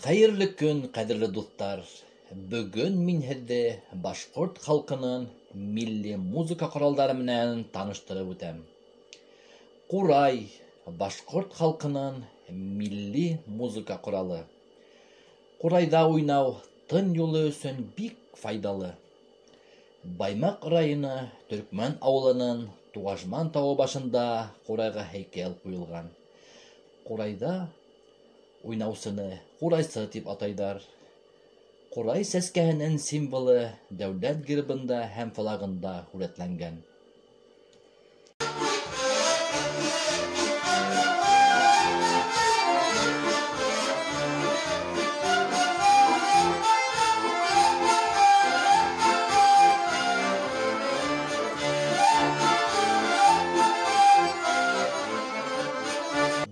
Хәерле көн, кадерле дуслар. Бүген мин һеҙҙе башҡорт халҡының милли музыка ҡоралдары менән таныштырып үтәм. Ҡурай башҡорт халҡының милли музыка ҡоралы. Ҡурайҙа уйнау тын юлы өсөн бик файдалы. Баймаҡ районы Төркмән ауылының Туғажман тауы башында ҡурайға һәйкәл ҡуйылған. Ҡурайҙа уйнаусыны ҡурайсы тип атайҙар. Ҡурай сәскәһенең символы дәүләт гербында һәм флагында һүрәтләнгән.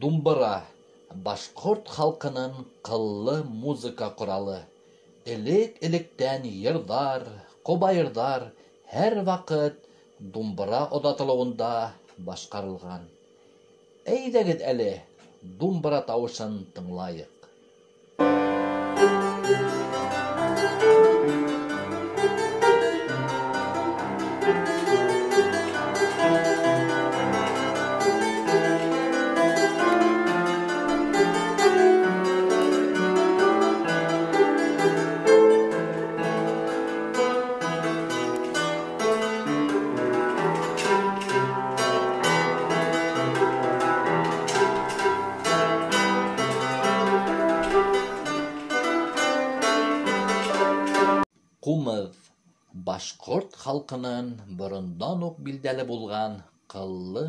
Думбыра башҡорт халҡының ҡыллы музыка ҡоралы. Элек-электән йырҙар, ҡобайырҙар һәр ваҡыт думбыра оҙатылыуында башҡарылған. Әйҙәгеҙ әле думбыра тауышын тыңлайыҡ. Ҡумыҙ башҡорт халҡының борондан уҡ билдәле булған ҡыллы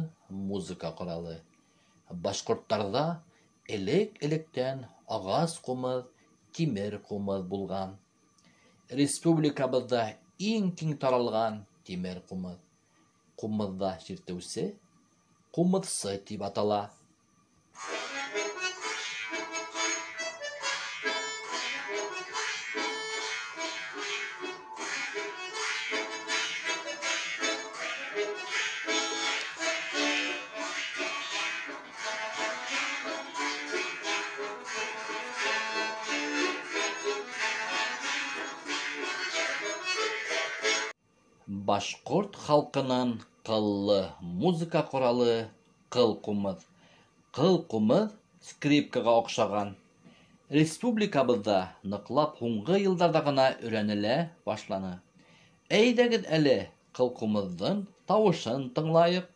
музыка ҡоралы. Башҡорттарҙа элек-электән ағас ҡумыҙ, тимер ҡумыҙ булған. Республикабыҙҙа иң киң таралған тимер ҡумыҙ. Ҡумыҙҙа ширтеүсе ҡумыҙсы тип атала. Башҡорт халҡының ҡыллы музыка ҡоралы ҡыл ҡумыҙ. Ҡыл ҡумыҙ скрипкаға оҡшаған. Республикабыҙҙа ныҡлап һуңғы йылдарҙа ғына өйрәнелә башланы. Әйҙәгеҙ әле ҡыл ҡумыҙҙың тауышын тыңлайыҡ.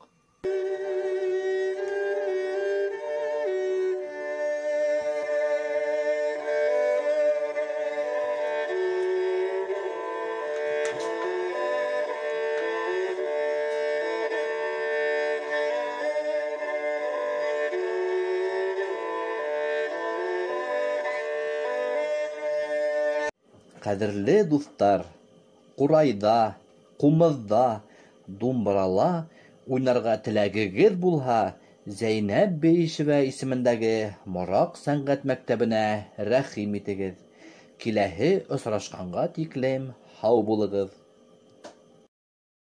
Ҡәҙерле дуҫтар, ҡурайҙа, ҡумыҙҙа, думбырала уйнарға теләгегеҙ булһа, Зәйнәп Бейешева исемендәге Мораҡ сәнғәт мәктәбенә рәхим итегеҙ. Киләһе осрашҡанға тиклем һау булығыҙ.